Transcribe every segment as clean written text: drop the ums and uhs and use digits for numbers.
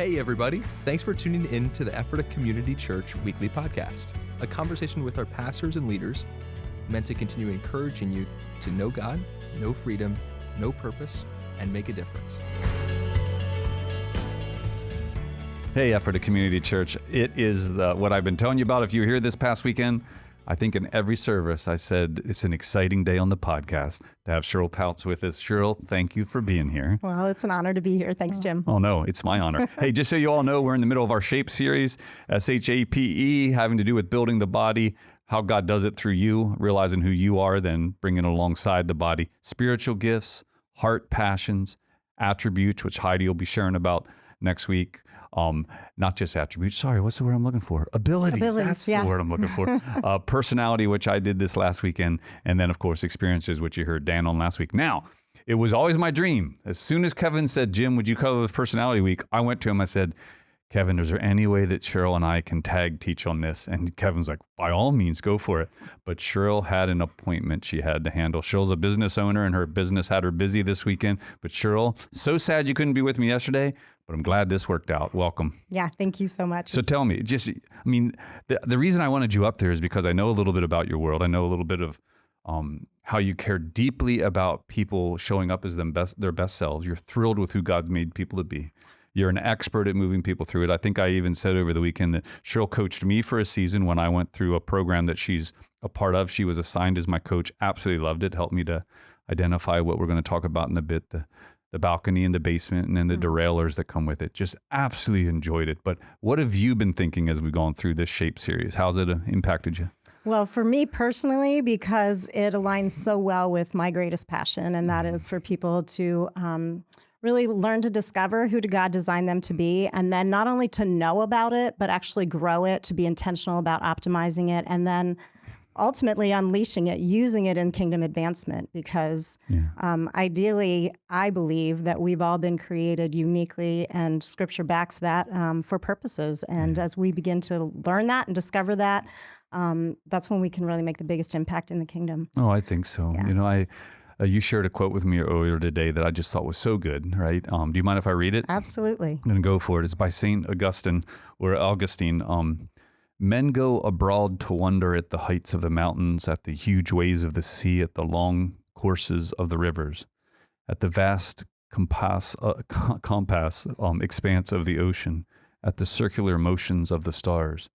Hey everybody, thanks for tuning in to the Ephrata Community Church Weekly Podcast, a conversation with our pastors and leaders meant to continue encouraging you to know God, know freedom, know purpose, and make a difference. Hey, Ephrata Community Church. It is what I've been telling you about. If you were here this past weekend, I think in every service I said it's an exciting day on the podcast to have Cheryl Pfautz with us. Cheryl, thank you for being here. Well, it's an honor to be here. Thanks, Jim. Oh, no, it's my honor. Hey, just so you all know, we're in the middle of our SHAPE series, SHAPE, having to do with building the body, how God does it through you, realizing who you are, then bringing it alongside the body. Spiritual gifts, heart passions, attributes, which Heidi will be sharing about next week. Not just attributes. Sorry, what's the word I'm looking for? Abilities. That's the word I'm looking for. Personality, which I did this last weekend. And then, of course, experiences, which you heard Dan on last week. Now, it was always my dream. As soon as Kevin said, Jim, would you cover this personality week? I went to him, I said, Kevin, is there any way that Cheryl and I can tag teach on this? And Kevin's like, by all means, go for it. But Cheryl had an appointment she had to handle. Cheryl's a business owner and her business had her busy this weekend. But Cheryl, so sad you couldn't be with me yesterday, but I'm glad this worked out. Welcome. Yeah, thank you so much. So tell me, the reason I wanted you up there is because I know a little bit about your world. I know a little bit of how you care deeply about people showing up as their best selves. You're thrilled with who God's made people to be. You're an expert at moving people through it. I think I even said over the weekend that Cheryl coached me for a season when I went through a program that she's a part of. She was assigned as my coach. Absolutely loved it. Helped me to identify what we're going to talk about in a bit, the balcony in the basement and then the derailers that come with it. Just absolutely enjoyed it. But what have you been thinking as we've gone through this SHAPE series? How's it impacted you? Well, for me personally, because it aligns so well with my greatest passion, and that is for people to really learn to discover who God designed them to be, and then not only to know about it, but actually grow it, to be intentional about optimizing it, and then ultimately unleashing it, using it in kingdom advancement, because ideally, I believe that we've all been created uniquely, and Scripture backs that for purposes. And as we begin to learn that and discover that, that's when we can really make the biggest impact in the kingdom. Oh, I think so. Yeah. You know, you shared a quote with me earlier today that I just thought was so good, right? Do you mind if I read it? Absolutely. I'm going to go for it. It's by St. Augustine, or Augustine. Men go abroad to wonder at the heights of the mountains, at the huge waves of the sea, at the long courses of the rivers, at the vast compass expanse of the ocean, at the circular motions of the stars,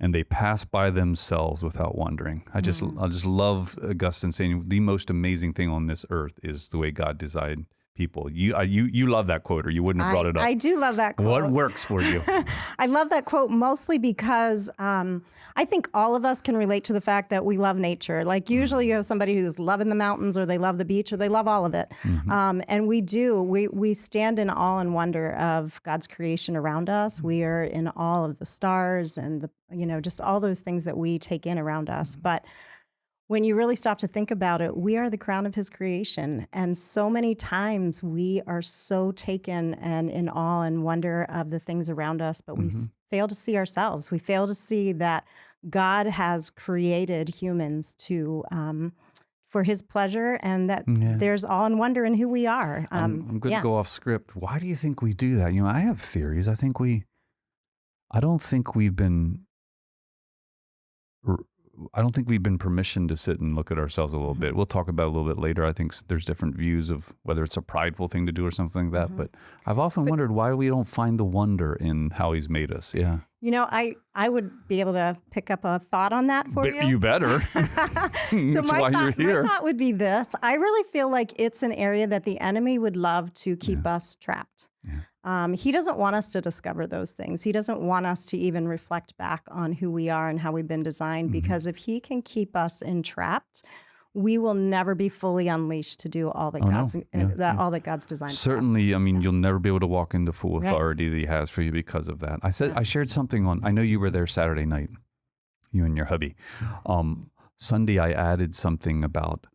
and they pass by themselves without wondering. I just love Augustine saying the most amazing thing on this earth is the way God designed people. You love that quote, or you wouldn't have brought it up. I do love that quote. What works for you? I love that quote mostly because I think all of us can relate to the fact that we love nature. Like usually you have somebody who's loving the mountains, or they love the beach, or they love all of it. And we do. We stand in awe and wonder of God's creation around us. We are in awe of the stars and just all those things that we take in around us. But when you really stop to think about it, we are the crown of his creation. And so many times we are so taken and in awe and wonder of the things around us, but we fail to see ourselves. We fail to see that God has created humans for his pleasure, and that there's awe and wonder in who we are. I'm going to go off script. Why do you think we do that? I have theories. I don't think we've been permissioned to sit and look at ourselves a little bit. We'll talk about it a little bit later. I think there's different views of whether it's a prideful thing to do or something like that. But I've often wondered why we don't find the wonder in how he's made us. Yeah. I would be able to pick up a thought on that for you. You better. So That's why you're here. My thought would be this. I really feel like it's an area that the enemy would love to keep us trapped. He doesn't want us to discover those things. He doesn't want us to even reflect back on who we are and how we've been designed, because if he can keep us entrapped, we will never be fully unleashed to do all that all that God's designed. Certainly, for us. you'll never be able to walk into full authority that he has for you because of that. I shared something I know you were there Saturday night, you and your hubby. Sunday, I added something about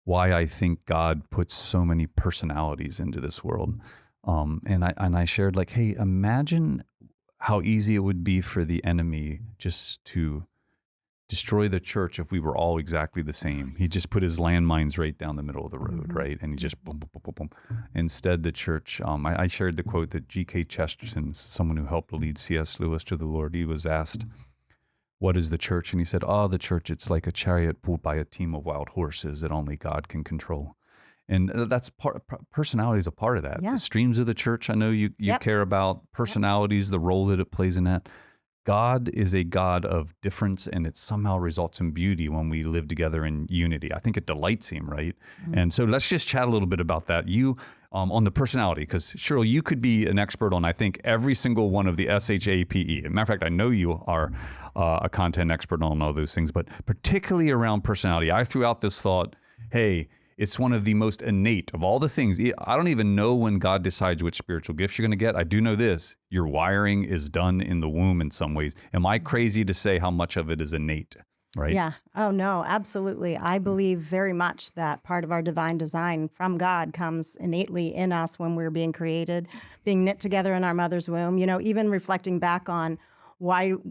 why I think God puts so many personalities into this world. And I shared hey, imagine how easy it would be for the enemy just to destroy the church if we were all exactly the same. He just put his landmines right down the middle of the road, right? And he just boom, boom, boom, boom, boom. Instead, the church, I shared the quote that G.K. Chesterton, someone who helped lead C.S. Lewis to the Lord, he was asked, what is the church? And he said, the church, it's like a chariot pulled by a team of wild horses that only God can control. And that's personality is a part of that. Yeah. The streams of the church, I know you care about personalities, the role that it plays in that. God is a God of difference, and it somehow results in beauty when we live together in unity. I think it delights him, right? And so let's just chat a little bit about that. You, on the personality, because Cheryl, you could be an expert on, I think, every single one of the SHAPE. As a matter of fact, I know you are a content expert on all those things, but particularly around personality, I threw out this thought, hey, it's one of the most innate of all the things. I don't even know when God decides which spiritual gifts you're going to get. I do know this. Your wiring is done in the womb in some ways. Am I crazy to say how much of it is innate, right? Yeah. Oh, no, absolutely. I believe very much that part of our divine design from God comes innately in us when we're being created, being knit together in our mother's womb. You know, even reflecting back on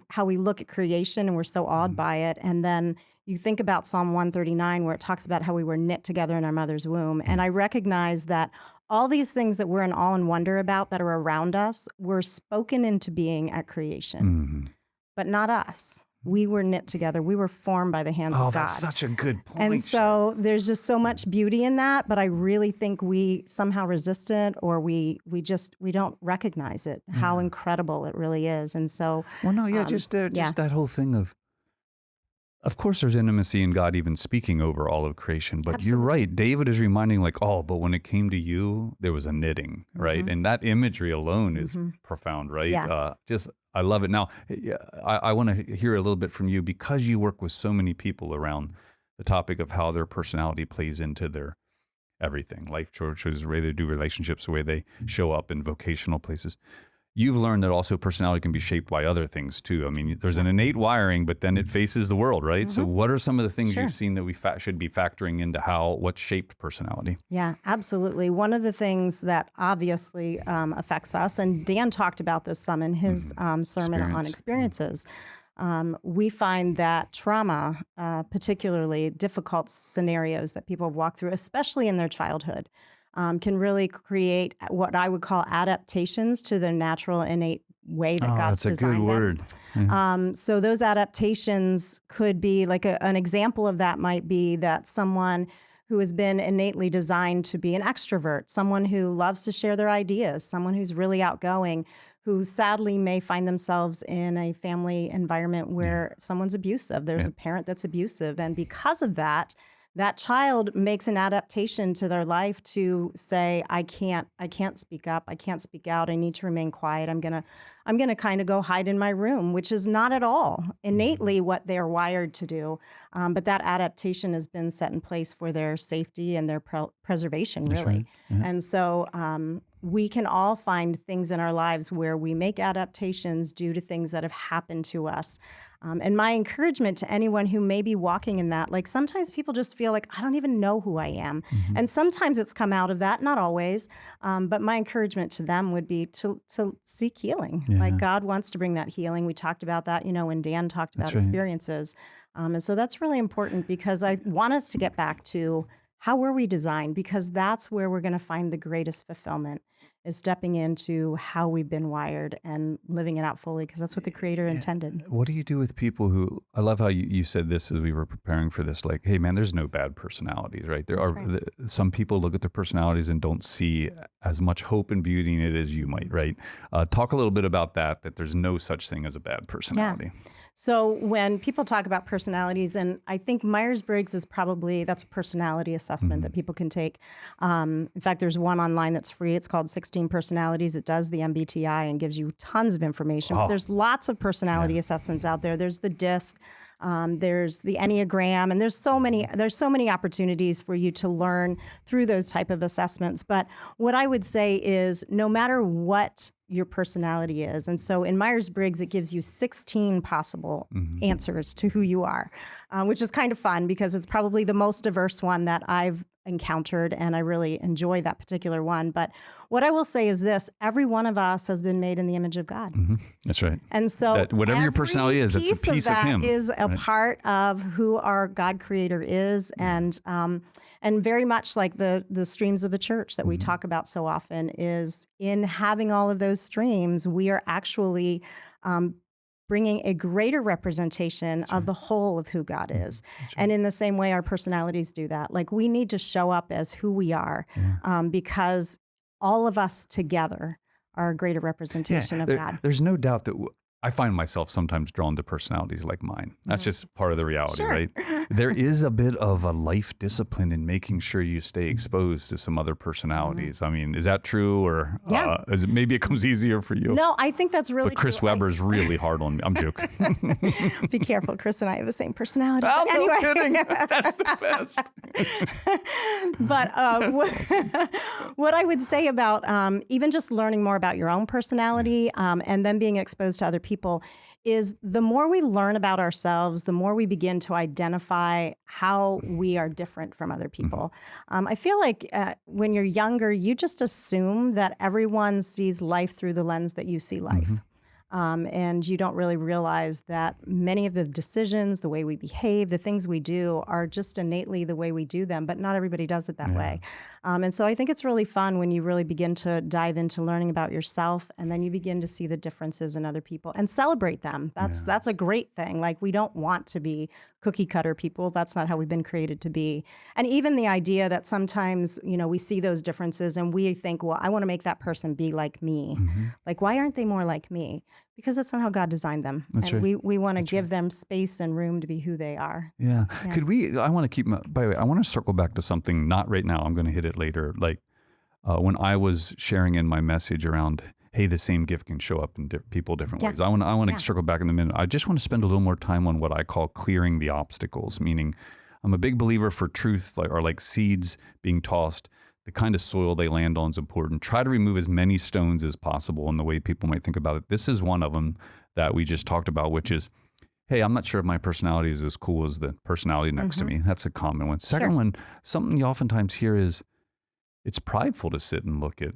how we look at creation and we're so awed by it. And then you think about Psalm 139, where it talks about how we were knit together in our mother's womb. And I recognize that all these things that we're in awe and wonder about that are around us were spoken into being at creation, but not us. We were knit together. We were formed by the hands of God. Oh, that's such a good point. And so there's just so much beauty in that, but I really think we somehow resist it, or we don't recognize it, how incredible it really is. And so, just that whole thing of course, there's intimacy in God even speaking over all of creation, but You're right. David is reminding but when it came to you, there was a knitting, right? And that imagery alone is profound, right? Yeah. I love it. Now, I want to hear a little bit from you, because you work with so many people around the topic of how their personality plays into their everything, life choices, the way they do relationships, the way they show up in vocational places. You've learned that also personality can be shaped by other things too. I mean, there's an innate wiring, but then it faces the world, right? So what are some of the things you've seen that we should be factoring into what shaped personality? Yeah, absolutely. One of the things that obviously affects us, and Dan talked about this some in his sermon on experiences, we find that trauma, particularly difficult scenarios that people have walked through, especially in their childhood, can really create what I would call adaptations to the natural innate way that God's designed them. That's a good word. So those adaptations could be an example of that might be that someone who has been innately designed to be an extrovert, someone who loves to share their ideas, someone who's really outgoing, who sadly may find themselves in a family environment where someone's abusive. There's a parent that's abusive. And because of that, that child makes an adaptation to their life to say, I can't speak up. I can't speak out. I need to remain quiet. I'm gonna kind of go hide in my room, which is not at all innately what they're wired to do. But that adaptation has been set in place for their safety and their preservation, really. Right. Yeah. And so we can all find things in our lives where we make adaptations due to things that have happened to us. And my encouragement to anyone who may be walking in that, sometimes people just feel like, I don't even know who I am. And sometimes it's come out of that, not always. But my encouragement to them would be to seek healing. Yeah. God wants to bring that healing. We talked about that, when Dan talked about experiences. And so that's really important, because I want us to get back to how were we designed, because that's where we're going to find the greatest fulfillment, is stepping into how we've been wired and living it out fully, because that's what the Creator intended. What do you do with people who, I love how you said this as we were preparing for this, hey man, there's no bad personalities, right? Some people look at their personalities and don't see as much hope and beauty in it as you might, right? Talk a little bit about that there's no such thing as a bad personality. Yeah. So when people talk about personalities, and I think Myers-Briggs is that's a personality assessment that people can take. In fact, there's one online that's free. It's called 16 Personalities. It does the MBTI and gives you tons of information. But there's lots of personality assessments out there. There's the DISC. There's the Enneagram, and there's so many opportunities for you to learn through those type of assessments. But what I would say is, no matter what your personality is, and so in Myers-Briggs, it gives you 16 possible answers to who you are, which is kind of fun, because it's probably the most diverse one that I've encountered, and I really enjoy that particular one. But what I will say is this: every one of us has been made in the image of God. That's right. And so That whatever your personality is, it's a piece of him. Is a part of who our God creator is. And very much like the streams of the church that we talk about so often, is in having all of those streams, we are actually bringing a greater representation of the whole of who God is. And in the same way, our personalities do that. Like, we need to show up as who we are, because all of us together are a greater representation of God. There's no doubt that I find myself sometimes drawn to personalities like mine. That's just part of the reality, right? There is a bit of a life discipline in making sure you stay exposed to some other personalities. I mean, is that true, or maybe it comes easier for you? No, I think that's really But Chris true. Weber's really hard on me. I'm joking. Be careful. Chris and I have the same personality. Oh, But anyway. no kidding. That's the best. But what I would say about even just learning more about your own personality and then being exposed to other people is, the more we learn about ourselves, the more we begin to identify how we are different from other people. I feel like when you're younger, you just assume that everyone sees life through the lens that you see life. And you don't really realize that many of the decisions, the way we behave, the things we do are just innately the way we do them, but not everybody does it that way. And so I think it's really fun when you really begin to dive into learning about yourself, and then you begin to see the differences in other people and celebrate them. That's a great thing. Like, we don't want to be cookie cutter people. That's not how we've been created to be. And even the idea that sometimes, we see those differences and we think, well, I want to make that person be like me. Like, why aren't they more like me? Because that's not how God designed them. That's and right. we want to give them space and room to be who they are. Yeah. Could we, I want to keep, by the way, I want to circle back to something, not right now, I'm going to hit it later. Like when I was sharing in my message around, hey, the same gift can show up in people different ways. I want to circle back in a minute. I just want to spend a little more time on what I call clearing the obstacles, meaning I'm a big believer for truth, like seeds being tossed. The kind of soil they land on is important. Try to remove as many stones as possible in the way people might think about it. This is one of them that we just talked about, which is, hey, I'm not sure if my personality is as cool as the personality next to me. That's a common one. Second one, something you oftentimes hear is, it's prideful to sit and look at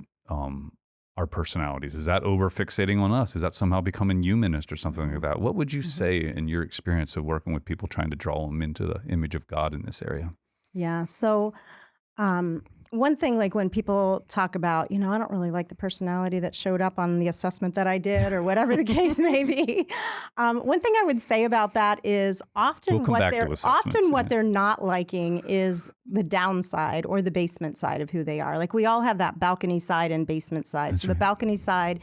our personalities. Is that over fixating on us? Is that somehow becoming humanist or something like that? What would you say in your experience of working with people trying to draw them into the image of God in this area? Yeah. So one thing, like when people talk about, I don't really like the personality that showed up on the assessment that I did, or whatever the case may be. One thing I would say about that is often what they're not liking is the downside or the basement side of who they are. Like, we all have that balcony side and basement side. The balcony side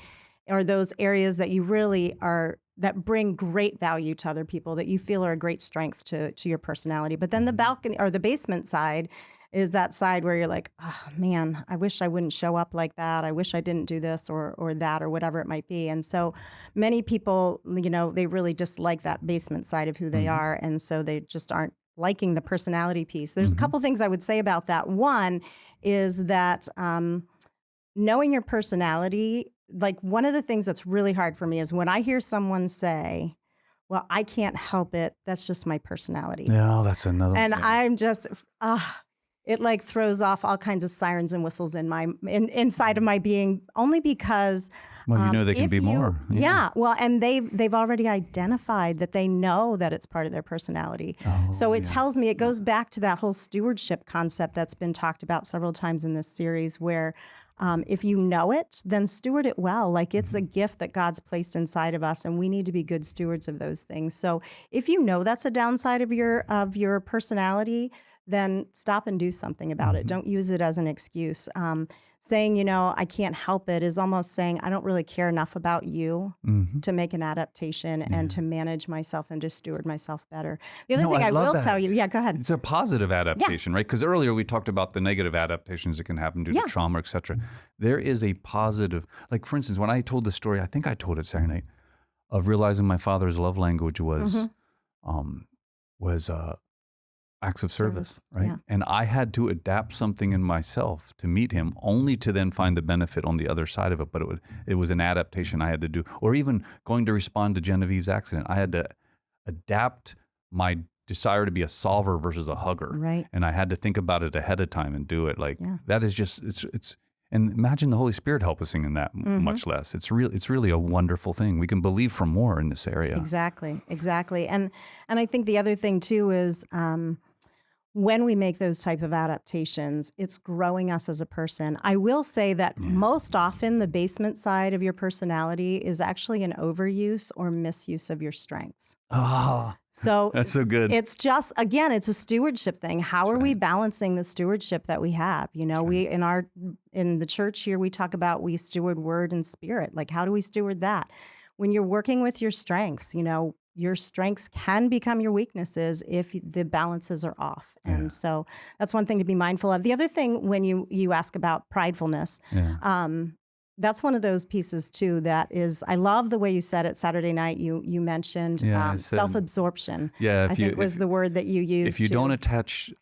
are those areas that you really are, that bring great value to other people, that you feel are a great strength to your personality. But then the balcony or the basement side is that side where you're like, oh man, I wish I wouldn't show up like that. I wish I didn't do this or that, or whatever it might be. And so many people, they really dislike that basement side of who they are. And so they just aren't liking the personality piece. There's a couple things I would say about that. One is that knowing your personality, like, one of the things that's really hard for me is when I hear someone say, well, I can't help it, that's just my personality. Yeah, that's another And thing. I'm just, it like throws off all kinds of sirens and whistles inside of my being, only because well, they can be more. Yeah. Well, and they've already identified that they know that it's part of their personality. So it tells me, it goes back to that whole stewardship concept that's been talked about several times in this series, where if you know it, then steward it well. Like, it's a gift that God's placed inside of us, and we need to be good stewards of those things. So if you know that's a downside of your personality, then stop and do something about it. Don't use it as an excuse. Saying, I can't help it is almost saying, I don't really care enough about you to make an adaptation and to manage myself and to steward myself better. The other thing I will tell you, go ahead. It's a positive adaptation, right? Because earlier we talked about the negative adaptations that can happen due to trauma, et cetera. There is a positive, like, for instance, when I told the story, I think I told it Saturday night, of realizing my father's love language was acts of service, right? Yeah. And I had to adapt something in myself to meet him, only to then find the benefit on the other side of it. But it was an adaptation I had to do. Or even going to respond to Genevieve's accident, I had to adapt my desire to be a solver versus a hugger. Right. And I had to think about it ahead of time and do it. Like that is just, it's, and imagine the Holy Spirit helping in that much less. It's really a wonderful thing. We can believe for more in this area. Exactly. And I think the other thing too is, when we make those type of adaptations, it's growing us as a person. I will say that most often the basement side of your personality is actually an overuse or misuse of your strengths. So that's so good. It's just, again, it's a stewardship thing. How are we balancing the stewardship that we have? You know, we in the church here, we talk about we steward word and spirit. Like, how do we steward that? When you're working with your strengths, you know, your strengths can become your weaknesses if the balances are off. And so that's one thing to be mindful of. The other thing, when you ask about pridefulness, that's one of those pieces too that is, I love the way you said it Saturday night. You mentioned self-absorption. Yeah. I think was the word that you used. If you don't attach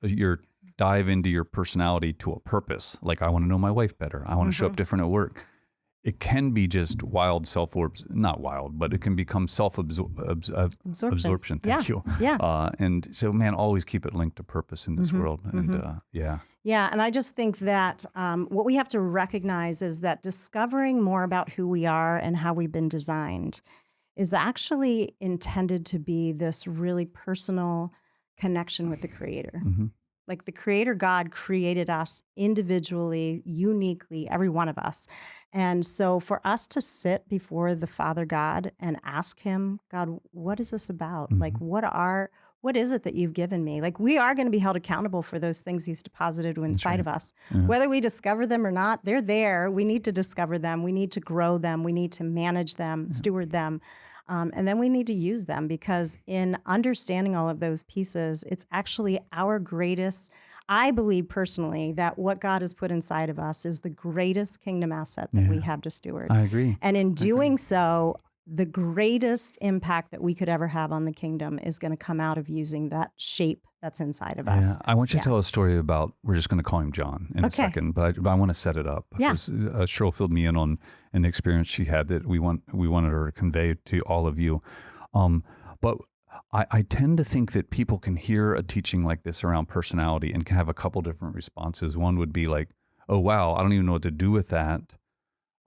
dive into your personality to a purpose, like I want to know my wife better, I want to show up different at work, it can be just wild not wild, but it can become self-absorption. Thank you. Yeah. And so, man, always keep it linked to purpose in this world. And Yeah, and I just think that what we have to recognize is that discovering more about who we are and how we've been designed is actually intended to be this really personal connection with the Creator. Like the Creator God created us individually, uniquely, every one of us. And so for us to sit before the Father God and ask him, God, what is this about? Like, what is it that you've given me? Like, we are going to be held accountable for those things he's deposited inside of us. Whether we discover them or not, they're there. We need to discover them. We need to grow them. We need to manage them, steward them. And then we need to use them, because in understanding all of those pieces, it's actually our greatest, I believe personally, that what God has put inside of us is the greatest kingdom asset that we have to steward. I agree. And in doing so, the greatest impact that we could ever have on the kingdom is going to come out of using that shape that's inside of us. I want you to tell a story about, we're just going to call him John in a second, but I want to set it up. Because Cheryl filled me in on an experience she had that we wanted her to convey to all of you. But I tend to think that people can hear a teaching like this around personality and can have a couple different responses. One would be like, oh, wow, I don't even know what to do with that.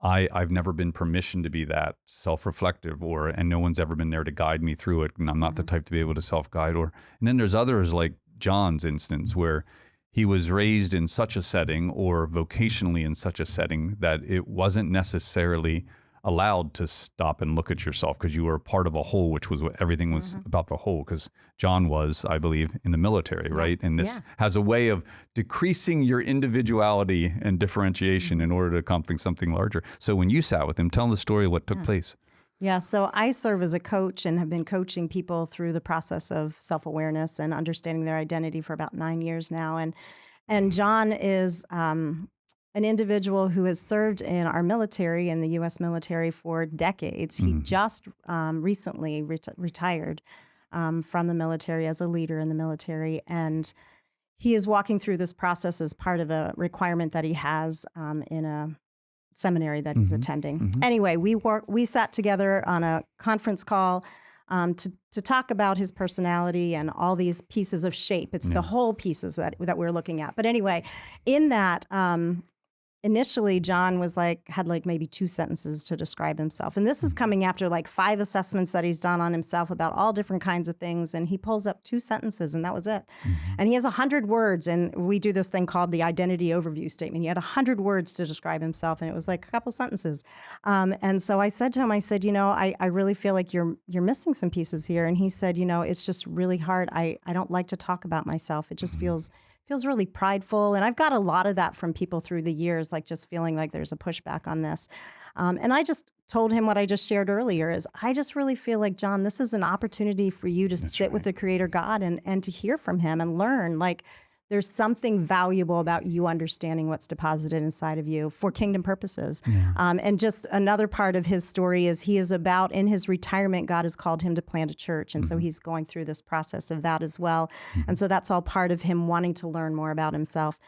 I've never been permissioned to be that self-reflective, and no one's ever been there to guide me through it. And I'm not the type to be able to self-guide. And then there's others like John's instance, where he was raised in such a setting or vocationally in such a setting that it wasn't necessarily allowed to stop and look at yourself, because you were part of a whole, which was what everything was about, the whole. Because John was, I believe, in the military, right? And this has a way of decreasing your individuality and differentiation in order to accomplish something larger. So when you sat with him, tell him the story of what took place. Yeah, so I serve as a coach and have been coaching people through the process of self-awareness and understanding their identity for about 9 years now. And John is an individual who has served in our military, in the U.S. military, for decades. He just recently retired from the military as a leader in the military. And he is walking through this process as part of a requirement that he has in a seminary that he's attending. Anyway, we sat together on a conference call to talk about his personality and all these pieces of shape. It's the whole pieces that we're looking at. But anyway, in that, initially, John had maybe 2 sentences to describe himself. And this is coming after 5 assessments that he's done on himself about all different kinds of things. And he pulls up 2 sentences, and that was it. And he has 100 words. And we do this thing called the identity overview statement. He had 100 words to describe himself, and it was a couple sentences. And so I said to him, I really feel like you're missing some pieces here. And he said, it's just really hard. I don't like to talk about myself. It just feels really prideful. And I've got a lot of that from people through the years, just feeling like there's a pushback on this. And I just told him what I just shared earlier is, I just really feel like, John, this is an opportunity for you to sit with the Creator God and to hear from him and learn. There's something valuable about you understanding what's deposited inside of you for kingdom purposes. And just another part of his story is he is about, in his retirement, God has called him to plant a church. And so he's going through this process of that as well. And so that's all part of him wanting to learn more about himself.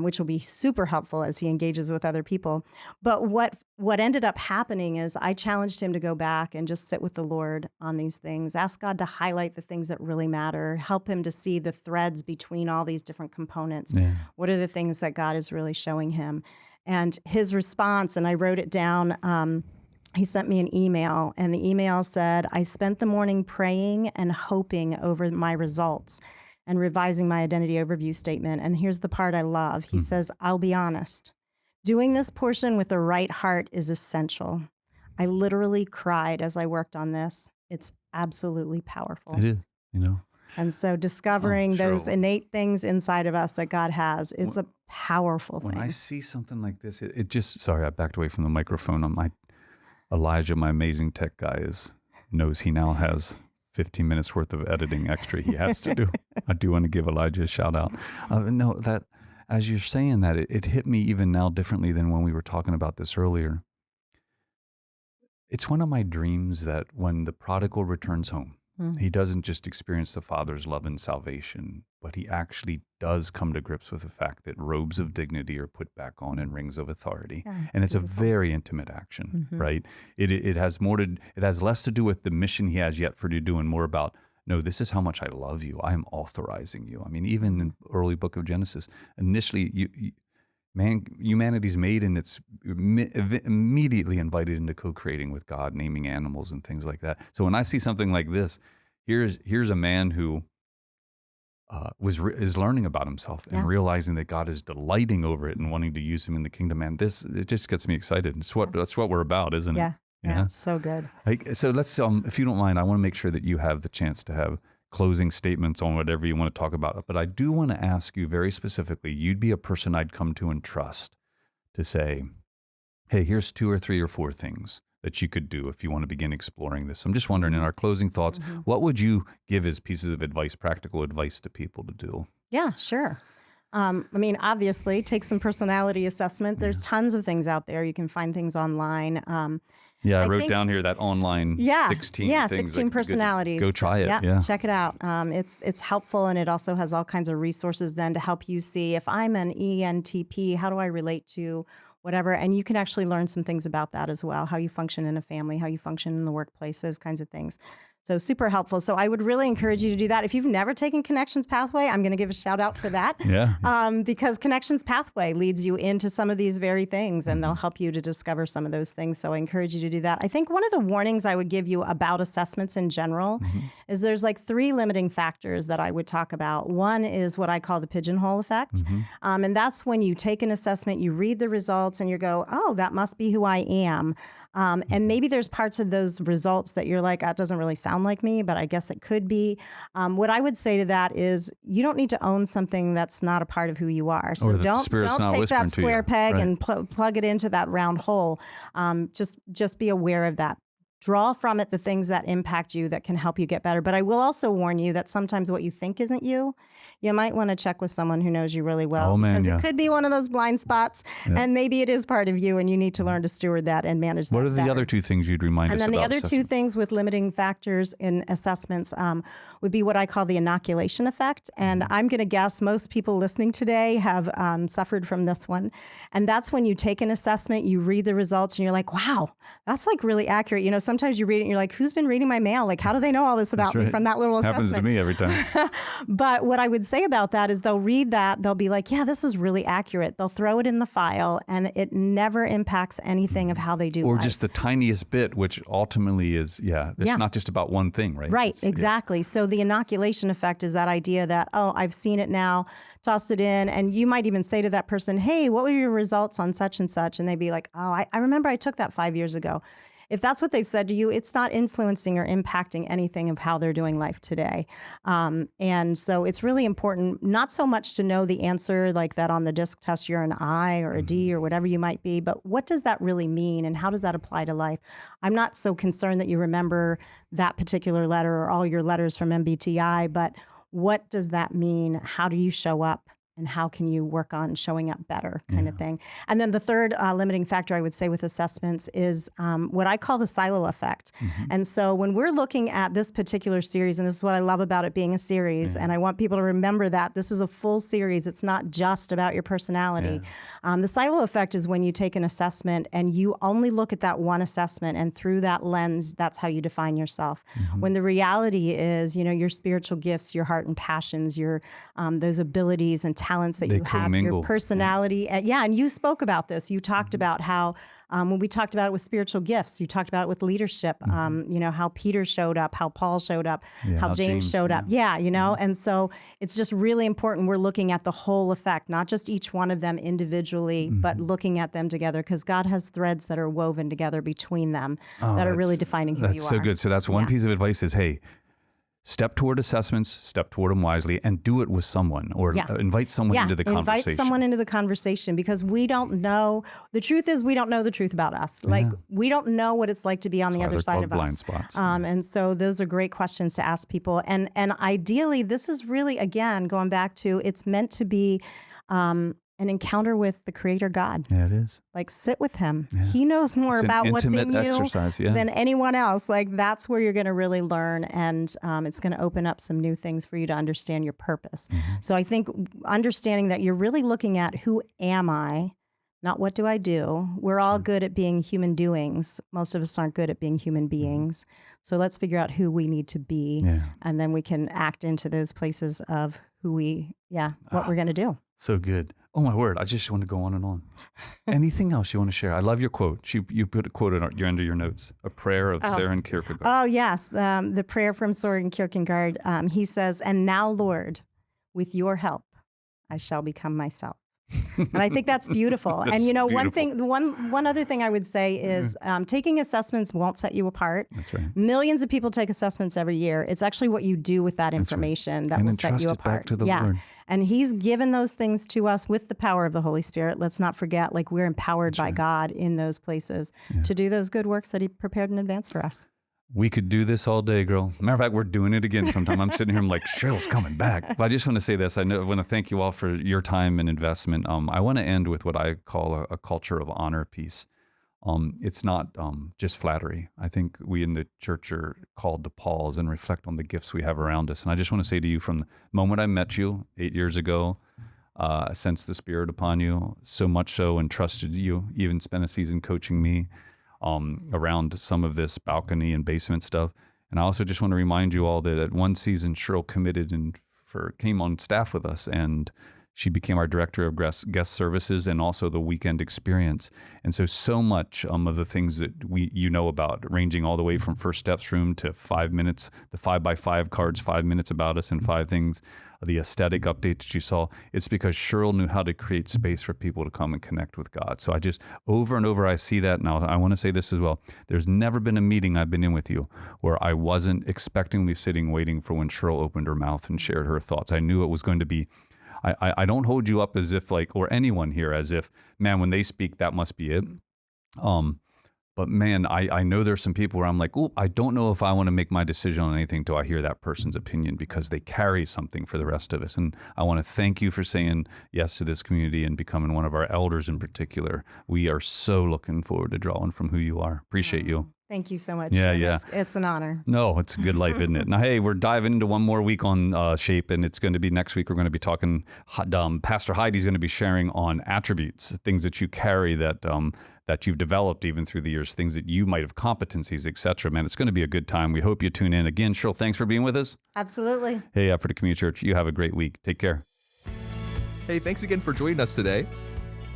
which will be super helpful as he engages with other people. But what ended up happening is I challenged him to go back and just sit with the Lord on these things, ask God to highlight the things that really matter, help him to see the threads between all these different components. Yeah. What are the things that God is really showing him? And his response, and I wrote it down, he sent me an email, and the email said, I spent the morning praying and hoping over my results and revising my identity overview statement. And here's the part I love. He says, I'll be honest. Doing this portion with the right heart is essential. I literally cried as I worked on this. It's absolutely powerful. It is, And so discovering those innate things inside of us that God has, it's a powerful thing. When I see something like this, it just, sorry, I backed away from the microphone. Elijah, my amazing tech guy, knows he now has 15 minutes worth of editing extra he has to do. I do want to give Elijah a shout out. No, that as you're saying that, it hit me even now differently than when we were talking about this earlier. It's one of my dreams that when the prodigal returns home, he doesn't just experience the Father's love and salvation, but he actually does come to grips with the fact that robes of dignity are put back on and rings of authority. Yeah, and it's beautiful. a very intimate action, right? It has less to do with the mission he has yet for to do and more about, no, this is how much I love you. I am authorizing you. I mean, even in the early book of Genesis, initially, humanity's made and it's immediately invited into co-creating with God, naming animals and things like that. So when I see something like this, here's a man who is learning about himself and realizing that God is delighting over it and wanting to use him in the kingdom. And it just gets me excited. That's what we're about, isn't it? Yeah, it's so good. So let's, if you don't mind, I want to make sure that you have the chance to have closing statements on whatever you want to talk about. But I do want to ask you very specifically, you'd be a person I'd come to and trust to say, hey, here's 2 or 3 or 4 things that you could do if you want to begin exploring this. I'm just wondering, in our closing thoughts, what would you give as pieces of advice, practical advice to people to do? Yeah, sure. I mean, obviously, take some personality assessment. There's tons of things out there. You can find things online. I wrote down here that online 16 things. 16 personalities. Go try it. Yeah, check it out. It's helpful, and it also has all kinds of resources then to help you see if I'm an ENTP, how do I relate to whatever? And you can actually learn some things about that as well, how you function in a family, how you function in the workplace, those kinds of things. So super helpful. So I would really encourage you to do that. If you've never taken Connections Pathway, I'm going to give a shout out for that. Because Connections Pathway leads you into some of these very things, and they'll help you to discover some of those things. So I encourage you to do that. I think one of the warnings I would give you about assessments in general is there's like 3 limiting factors that I would talk about. One is what I call the pigeonhole effect. And that's when you take an assessment, you read the results, and you go, oh, that must be who I am. And maybe there's parts of those results that you're like, that doesn't really sound like me, but I guess it could be. What I would say to that is you don't need to own something that's not a part of who you are. So don't take that square peg and plug it into that round hole. Just be aware of that. Draw from it the things that impact you that can help you get better. But I will also warn you that sometimes what you think isn't you might want to check with someone who knows you really well. Because it could be one of those blind spots, and maybe it is part of you, and you need to learn to steward that and manage that. What are the other 2 things you'd remind us about? And then the other 2 things with limiting factors in assessments would be what I call the inoculation effect. And I'm going to guess most people listening today have suffered from this one. And that's when you take an assessment, you read the results, and you're like, wow, that's like really accurate. Sometimes you read it and you're like, who's been reading my mail? Like, how do they know all this about me from that little assessment? Happens to me every time. But what I would say about that is they'll read that, they'll be like, yeah, this is really accurate. They'll throw it in the file, and it never impacts anything of how they do life. Just the tiniest bit, which ultimately is, it's not just about one thing, right? Right, exactly. So the inoculation effect is that idea that, oh, I've seen it now, tossed it in, and you might even say to that person, hey, what were your results on such and such? And they'd be like, oh, I remember I took that 5 years ago. If that's what they've said to you, it's not influencing or impacting anything of how they're doing life today. And so it's really important, not so much to know the answer like that on the DISC test, you're an I or a D or whatever you might be, but what does that really mean and how does that apply to life? I'm not so concerned that you remember that particular letter or all your letters from MBTI, but what does that mean? How do you show up and how can you work on showing up better kind of thing. And then the third limiting factor I would say with assessments is what I call the silo effect. And so when we're looking at this particular series, and this is what I love about it being a series, and I want people to remember that this is a full series. It's not just about your personality. The silo effect is when you take an assessment and you only look at that one assessment, and through that lens, that's how you define yourself. When the reality is, your spiritual gifts, your heart and passions, your those abilities and talents that you have, your personality. And you spoke about this. You talked about how when we talked about it with spiritual gifts, you talked about it with leadership, how Peter showed up, how Paul showed up, how James showed up. And so it's just really important we're looking at the whole effect, not just each one of them individually, but looking at them together, because God has threads that are woven together between them that are really defining who you are. That's so good. So that's one piece of advice is, hey, step toward assessments, step toward them wisely, and do it with someone, or invite someone into the conversation. Invite someone into the conversation, because we don't know. The truth is, we don't know the truth about us. Like, we don't know what it's like to be on the other side of us. Blind spots. And so those are great questions to ask people. And ideally, this is really, again, going back to, it's meant to be an encounter with the Creator God. Yeah, it is. Like, sit with Him. He knows more about what's in you than anyone else. Like, that's where you're going to really learn, and it's going to open up some new things for you to understand your purpose. So I think understanding that you're really looking at, who am I, not what do I do. We're all good at being human doings. Most of us aren't good at being human beings. So let's figure out who we need to be, and then we can act into those places of who what we're going to do. So good. Oh, my word. I just want to go on and on. Anything else you want to share? I love your quote. You put a quote under your notes, a prayer of Søren Kierkegaard. Oh, yes. The prayer from Søren Kierkegaard. He says, "And now, Lord, with your help, I shall become myself." And I think that's beautiful. And beautiful. one other thing I would say is taking assessments won't set you apart. That's right. Millions of people take assessments every year. It's actually what you do with that information that will set you apart. Back to the Lord. And He's given those things to us with the power of the Holy Spirit. Let's not forget, we're empowered by God in those places to do those good works that He prepared in advance for us. We could do this all day, girl. Matter of fact, we're doing it again sometime. I'm sitting here, I'm like, Cheryl's coming back. But I just want to say this. I want to thank you all for your time and investment. I want to end with what I call a culture of honor piece. It's not just flattery. I think we in the church are called to pause and reflect on the gifts we have around us. And I just want to say to you, from the moment I met you 8 years ago, I sensed the Spirit upon you, so much so, and trusted you, even spent a season coaching me around some of this balcony and basement stuff. And I also just want to remind you all that at one season, Cheryl committed and came on staff with us, and she became our director of guest services and also the weekend experience. And so much of the things that you know about, ranging all the way from First Steps Room to 5 minutes, the 5x5 cards, 5 minutes about us and 5 things, the aesthetic updates that you saw, it's because Cheryl knew how to create space for people to come and connect with God. So I just, over and over, I see that. Now, I want to say this as well. There's never been a meeting I've been in with you where I wasn't expectingly sitting, waiting for when Cheryl opened her mouth and shared her thoughts. I knew it was going to be, I don't hold you up as if or anyone here as if, man, when they speak, that must be it. But man, I know there's some people where I'm like, oh, I don't know if I want to make my decision on anything till I hear that person's opinion, because they carry something for the rest of us. And I want to thank you for saying yes to this community and becoming one of our elders in particular. We are so looking forward to drawing from who you are. Appreciate you. Thank you so much. Yeah. It's an honor. No, it's a good life, isn't it? Now, hey, we're diving into one more week on Shape, and it's going to be next week. We're going to be talking, Pastor Heidi's going to be sharing on attributes, things that you carry that you've developed even through the years, things that you might have, competencies, etc. Man, it's going to be a good time. We hope you tune in. Again, Cheryl, thanks for being with us. Absolutely. Hey, Effort of Community Church, you have a great week. Take care. Hey, thanks again for joining us today.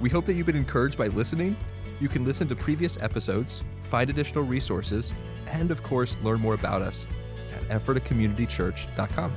We hope that you've been encouraged by listening. You can listen to previous episodes, find additional resources, and of course, learn more about us at effortofcommunitychurch.com.